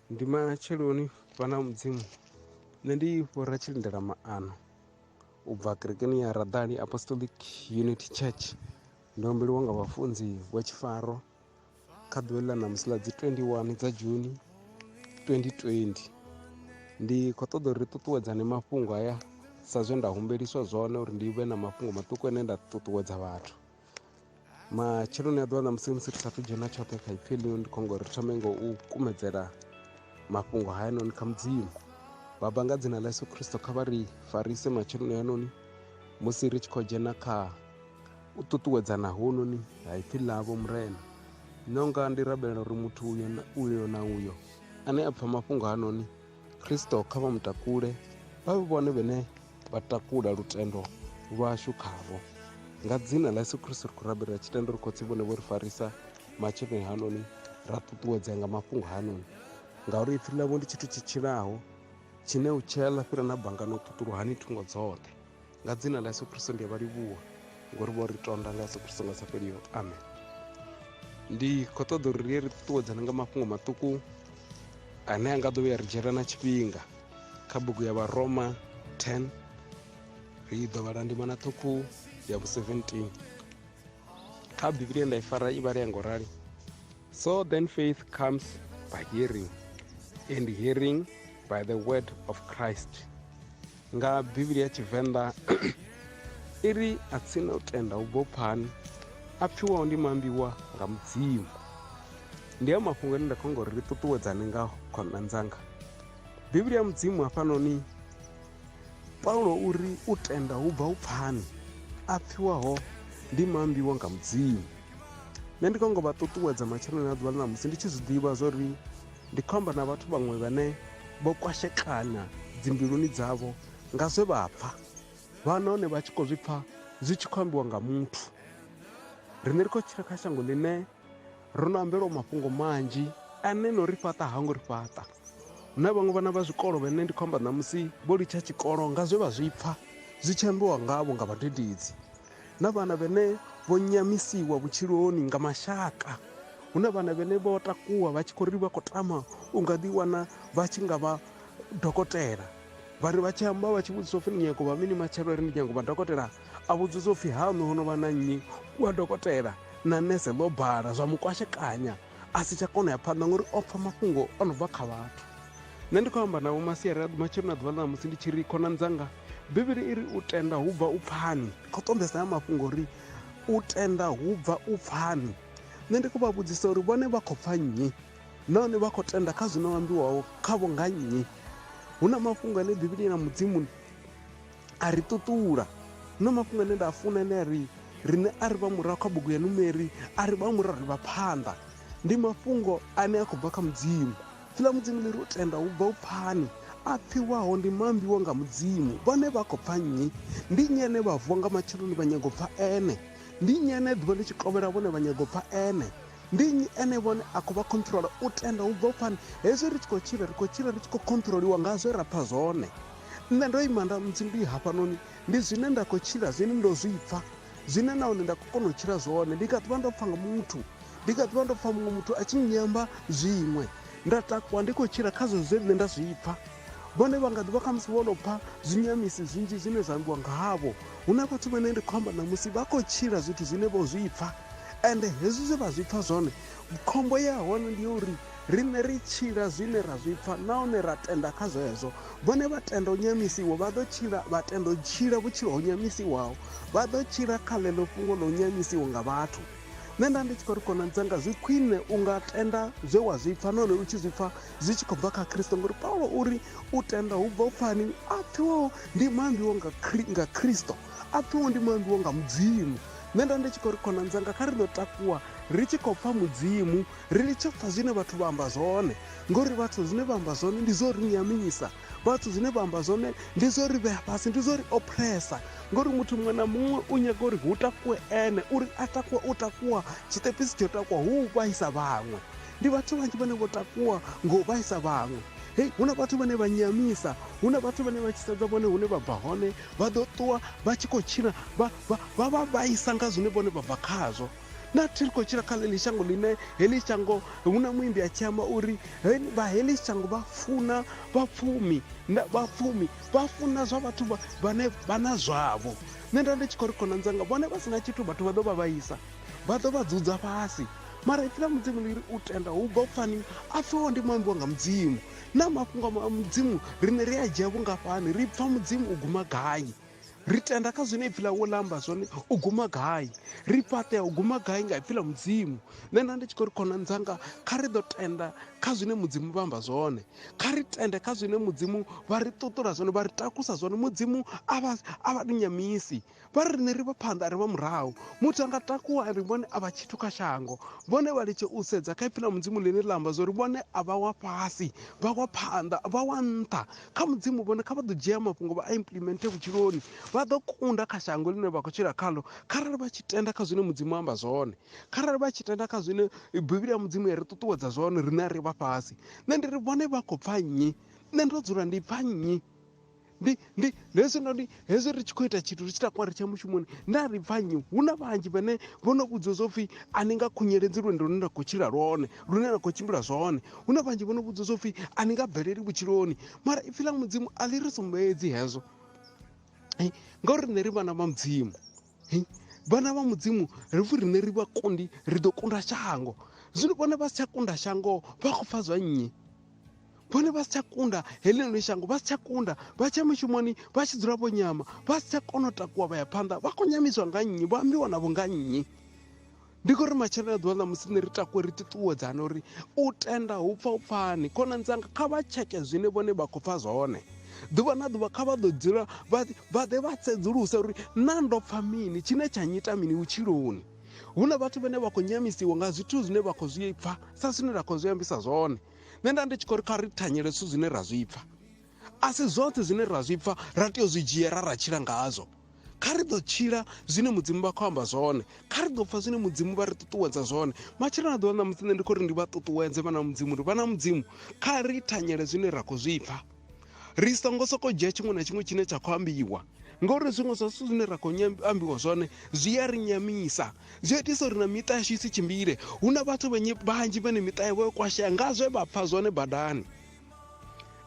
Ndi matsheloni vhana mudzimu, nṋe ndi Vho Tshilindela Maano u bva kerekeni ya Radali Apostolic Unity Church. Ndo humbeliwa nga vhafunzi vha Tshifaro kha ḓuvha ḽa ṋamusi ḽa dzi 21 dza Juni 2020. Ndi khou ṱoḓa uri ri ṱuṱuwedzane mafhungo haya sa zwe nda humbeliswa zwone uri ndi vhe na mafhungo maṱuku ane nda ṱuṱuwedza vhathu. Matsheloni a ḓuvha ṋamusi musi ri sathu dzhena tshoṱhe kha ipfhi ḽino ndi khou ngo ri thome ngo u kumedzela mafhungo haya noni kha mudzimu. Baba, nga dzina ḽa Yesu Kristo kha vha ri farise matsheloni hanoni musi ri tshi khou dzhena kha u ṱuṱuwedzana hononi ha ipfhi ḽavho murena. Nonga ndi rabelela uri muthu uyo na uyo ane a pfha mafhungo hanoni, Kristo kha vha mutakule, vha vhone vhane vha takula lutendo lwashu khavho. Nga dzina ḽa Yesu Kristo ri khou rabelela tshitendo ri khou tsivhone vho ri farisa matsheloni hanoni, ra ṱuṱuwedzea nga mafhungo hanoni, ngauri ipfhi ḽavho ndi tshithu tshi tshilaho tshine u tshea ḽa fhira na banga no ṱuṱuluhani thungo dzoṱhe. Nga dzina ḽa Yesu Kristo ndi a vha livhuwa ngori vho ri tonda nga Yesu Kristo nga sa fheliho, amen. Ndi khou ṱoḓa uri ri ṱuṱuwedzane nga mafhungo maṱuku ane a nga ḓo vhuya ri dzhiela na tshifhinga kha bugu ya Vharoma 10, ri ḓo vhala ndima na ṱhukhu ya vhu 17. Kha Biblia nda i fara i vhala ya ngo rali: So then faith comes by hearing, and hearing by the word of Christ. Nga Biblia ya Tshivenḓa iri a tsina u tenda u bvo phani a pfhiwaho ndi maambiwa nga mudzimu. Ndi ya mafhungo ane nda khou ngori ri ṱuṱuwedzane ngaho khonani dzanga. Biblia ya mudzimu hafhanoni Paulo uri u tenda hu bva u pfani a pfhiwaho ndi maambiwa nga mudzimu. Nṋe ndi khou ngo vha ṱuṱuwedza matsheloni a ḓuvha ḽa ṋamusi ndi tshi zwi ḓivha zwori ndi khou amba na vhathu vhaṅwe vhane vho kwashekana dzimbiluni dzavho nga zwe vha pfha, vha nahone vha tshi khou zwi pfha zwi tshi khou ambiwa nga muthu. Riṋe ri khou tshila kha shango ḽine ro no ambelwa mafhungo manzhi ane no ri fhaṱa ha ngo ri fhaṱa. Hu na vhaṅwe vhana vha zwikolo vhane ndi khou amba ṋamusi vho litsha tshikolo nga zwe vha zwi pfha zwi tshi ambiwa ngavho nga vhadededzi, na vhana vhane vho nyamisiwa vhutshiloni nga mashaka. Hu na vhana vhane vho takuwa vha tshi khou ri vha khou tama u nga ḓiwana vha tshi nga vha dokotela, vha ri vha tshi amba vha tshi vhudzisa upfhi ni nyago vha mini matshelo, ri ndi nyago vha dokotela, a vhudzisa upfhi haṋu ho no vha na nnyi wa dokotela na nese ḽo bala zwa mukwashekanya, a si tsha kona ya phanḓa ngori o pfha mafhungo o no bva kha vhathu. Nṋe ndi khou amba navho masiari matsheloni a ḓuvha ḽa ṋamusi ndi tshi ri khonani dzanga, Biblia iri u tenda hu bva u pfani. Khou ṱoḓesa ya mafhungo uri u tenda hu bva u pfani. Nṋe ndi khou vha vhudzisa uri vhone vha khou pfha nnyi nahone vha khou tenda kha zwino ambiwaho khavho nga nnyi. Hu na mafhungo ane Biblia na mudzimu a ri ṱuṱula. Hu na mafhungo ane nda a funa ane riṋe a ri vha murahu kha bugu ya Numeri, a ri vha murahu ri vha phanḓa. Ndi mafhungo ane a khou bva kha mudzimu. Pfhi ḽa mudzimu ḽi ri u tenda hu bva u pfani a pfhiwaho ndi maambiwa nga mudzimu. Vhone vha khou pfha nnyi? Ndi nnyi ane vha vuwa nga matsheloni vha nyago pfha ene? Ndi nnyi ane ḓuvha ḽi tshi kovhela vhone vha nyago pfha ene? Ndi nnyi ene vhone a khou vha controla u tenda hu bva u pfani? Hezwi ri tshi khou tshila ri tshi khou controliwa nga zwe ra pfha zwone. Nṋe ndo ima nda musi ndi hafhanoni ndi zwine nda khou tshila zwine ndo zwi pfha, zwine nahone nda khou kona u tshila zwone. Ndi kha ḓuvha ndo pfha nga muthu, ndi kha ḓuvha ndo pfha muṅwe muthu a tshi nyamba zwiṅwe, nda takuwa ndi khou tshila kha zwe nṋe nda zwi pfha. Vhone vha nga ḓuvha kha musi vho no pfha zwinyamisi zwinzhi zwine zwa ambiwa nga havho. Hu na vhathu vhane ndi khou amba ṋamusi vha khou tshila zwithu zwine vho zwi pfha, ende hezwi zwe vha zwi pfha zwone, khombo ya hone ndi ya uri riṋe ri tshila zwine ra zwi pfha nahone ra tenda kha zwezwo. Vhone vha tenda u nyamisiwa, vha ḓo tshila vha tenda u tshila vhutshilo ho nyamisiwaho, vha ḓo tshila kha ḽeḽo fhungo ḽo nyamisiwa nga vhathu. Nṋe nda ndi tshi khou ri khonani dzanga, zwi khwine u nga tenda zwe wa zwi pfha nahone u tshi zwi pfha zwi tshi khou bva kha Kristo, ngori Paulo uri u tenda hu bva u pfani a pfhiwaho ndi maambiwa nga Kristo, a pfhiwaho ndi maambiwa nga mudzimu. Nṋe nda ndi tshi khou ri khonani dzanga, kha ri ḓo takuwa ri tshi khou pfha mudzimu, ri litshe pfha zwine vhathu vha amba zwone, ngori vhathu zwine vha amba zwone ndi zwo ri nyamisa, vhathu zwine vha amba zwone ndi zwo ri vhea fhasi, ndi zwo ri opressa. Ngori muthu muṅwe na muṅwe u nyaga uri hu takuwe ene, uri a takuwa u takuwa tshiṱepisi tsho takuwa hu u vhaisa vhaṅwe. Ndi vhathu vhanzhi vhane vho takuwa ngo u vhaisa vhaṅwe. Hei, hu na vhathu vhane vha nyamisa, hu na vhathu vhane vha tshi sedza vhone hune vha bva hone vha ḓo ṱuwa vha tshi khou tshila vha vhaisa nga zwine vhone vha bva khazwo. na tiri khou tshila kha ḽeḽi shango ḽine heḽi shango hu na muimbi a tshi amba uri vha heḽi shango vha funa vhapfumi vha funa zwa vhathu vhane vha na zwavho. Nṋe nda ndi tshi khou ri khonani dzanga vhone vha sina tshithu vhathu vha ḓo vha vhaisa, vha ḓo vha dzudza fhasi. Mara ipfi ḽa mudzimu ḽi ri u tenda hu bva pfani a pfhiwaho ndi muambiwa nga mudzimu. Na mafhungo a mudzimu riṋe ri a dzhia vhungafhani, ri pfha mudzimu u guma gai, ri tenda kha zwine ipfi ḽawo ḽa amba zwone u guma gai, ri fhaṱea u guma gai nga ipfi ḽa mudzimu. Nṋe nda ndi tshi khou ri khonani dzanga kha ri ḓo tenda kha zwine mudzimu vha amba zwone, kha ri tende kha zwine mudzimu vha ri ṱuṱula zwone, vha ri takusa zwone. Mudzimu a vha ri nyamisi, vha ri riṋe ri vha phanḓa ri vha murahu. Muthu a nga takuwa ri vhone a vha tshithu kha shango, vhone vha litshe u sedza kha ipfi ḽa mudzimu ḽine ḽa amba zwori vhone a vha wa fhasi vha wa phanḓa vha wa nṱha kha mudzimu. Vhone kha vha ḓo dzhia mafhungo vha a implemente vhutshiloni, vha ḓo kunda kha shango ḽine vha khou tshila khaḽo kharali vha tshi tenda kha zwine mudzimu amba zwone, kharali vha tshi tenda kha zwine bivhili ya mudzimu ya ri ṱuṱuwedza zwone riṋe a ri vha fhasi. Nṋe ndi ri vhone vha khou pfha nnyi, nṋe ndo dzula ndi pfha nnyi, hezwi ri tshi khou ita tshithu ri tshi takuwa ri tsha mushumoni nda ri pfha nnyi. Hu na vhanzhi vhane vho no vhudziwa zwo pfhi a ni nga khunyeledzi lwendo lune nda khou tshila lwone, lune nda khou tshimbila zwone. Hu na vhanzhi vho no vhudziwa zwo pfhi a ni nga bveleli vhutshiloni, mara ipfi ḽa mudzimu a ḽi ri sumbedzi hezwo. Ngauri riṋe ri vhana vha mudzimu, vhana vha mudzimu ri pfhi riṋe ri vha kundi ri ḓo kunda shango. Zwino vhone vha si tsha kunda shango vha khou pfha zwa nnyi, vhone vha si tsha kunda heḽinoni shango, vha si tsha kunda vha tsha mushumoni vha tshi dzula vho nyama, vha si tsha kona u takuwa vha ya phanḓa vha khou nyamiswa nga nnyi, vho ambiwa navho nga nnyi. Ndi khou ri matshelo a ḓuvha ḽa musi nṋe ri takuwe ri ṱuṱuwedzane uri u tenda hu pfha u pfhani. Khonani dzanga kha vha tsheke zwine vhone vha khou pfha zwone, ḓuvha na ḓuvha kha vha ḓo dzula vha ḓe vha sedzulusa uri na ndo pfha mini tshine tsha nyita mini vhutshiloni. Hu na vhathu vhane vha khou nyamisiwa nga zwithu zwine vha khou zwi pfha sa zwine ra khou zwi ambisa zwone. Nṋe nda ndi tshi khou ri kha ri thanyele zwithu zwine ra zwi pfha, a si zwoṱhe zwine ra zwi pfha ra tea u zwi dzhia ra tshila ngazwo. Kha ri ḓo tshila zwine mudzimu vha khou amba zwone, kha ri ḓo pfha zwine mudzimu vha ri ṱuṱuwedza zwone. Matshelo na ḓuvha na musi nṋe ndi khou ri ndi vha ṱuṱuwedze vhana mudzimu uri vhana mudzimu kha ri thanyele zwine ra khou zwi pfha, ri songo sokou dzhia tshiṅwe na tshiṅwe tshine tsha khou ambiwa, ngauri zwiṅwe zwa zwithu zwine ra khou ambiwa zwone zwi a ri nyamisa, zwi itisa uri na miṱa yashu i si tshimbile. Hu na vhathu vhanzhi vhane miṱa yavho yo kwashea nga zwe vha pfha zwone badani.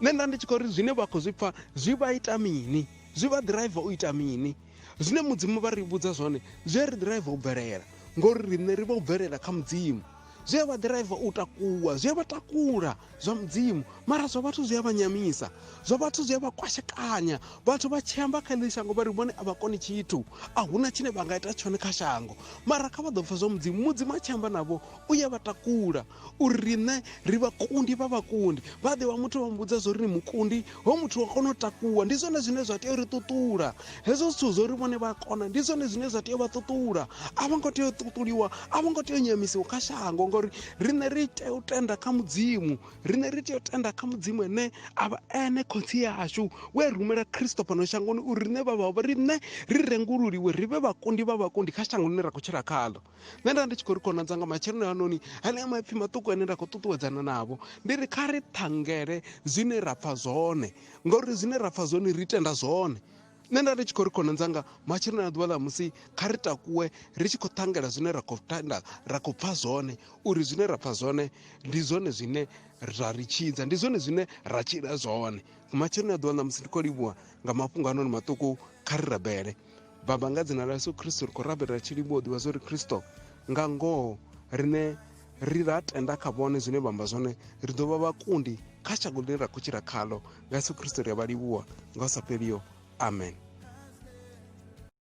Nṋe nda ndi tshi khou ri zwine vha khou zwi pfha zwi vha ita mini, zwi vha ḓiraiva u ita mini. Zwine mudzimu vha ri vhudza zwone zwi a ri ḓiraiva u bvelela, ngauri riṋe ri vha u bvelela kha mudzimu. Zwi a vha ḓiraiva u takuwa, zwi a vha takula zwa mudzimu, mara zwa vhathu zwi a vha nyamisa, zwa vhathu zwi a vha kwashekanya. Vhathu vha tshi amba kha ḽi shango vha ri vhone a vha koni tshithu, a huna tshine vha nga ita tshone kha shango, mara kha vha ḓo pfha zwa mudzimu. Mudzimu a tshi amba navho u ya vha takula uri riṋe ri vhakundi vha vhakundi. Vha ḓivha muthu vha muvhudza zwo ri ni mukundi ho muthu wa kona u takuwa, ndi zwone zwine zwa tea u ri ṱuṱula. Hezwo zwithu zwo ri vhone vha kona ndi zwone zwine zwa tea u vha ṱuṱula, a vha ngo tea u ṱuṱuliwa, a vha ngo tea u nyamisiwa kha shango, ngori riṋe ri tea u tenda kha mudzimu, riṋe ri tea u tenda kha mudzimu ene a vha ene khotsi yashu we a rumela Kristo fhano shangoni uri riṋe riṋe ri rengululiwe ri vhe vhakundi vha vhakundi kha shango ḽine ra khou tshila khaḽo. Nṋe nda ndi tshi khou ri khona dzanga matshelo hanoni haneya maipfi maṱuku ane nda khou ṱuṱuwedzana navho ndi ri kha ri ṱhangele zwine ra pfha zwone, ngauri zwine ra pfha zwone ri tenda zwone. Nṋe nda ndi tshi khou ri khona dzanga matshelo na ḓuvha ḽa musi kha ri takuwe ri tshi khou ṱhangela zwine ra khou tenda ra khou pfha zwone, uri zwine ra pfha zwone ndi zwone zwine ra ri tshidza, ndi zwone zwine ra tshila zwone. Matshelo na ḓuvha ḽa musi ndi khou livhuwa nga mafhungo anoni maṱuku, kha ri rabele. Baba, nga dzina ḽa Yesu Kristo ri khou rabelela tshilimo u ḓivha zwo ri Kristo nga ngoho riṋe ri ra tenda kha vhone zwine vha amba zwone ri ḓo vha vhakundi kha shango ḽine ra khou tshila khaḽo. Nga Yesu Kristo ri a vha livhuwa nga u sa fheliho. Amen.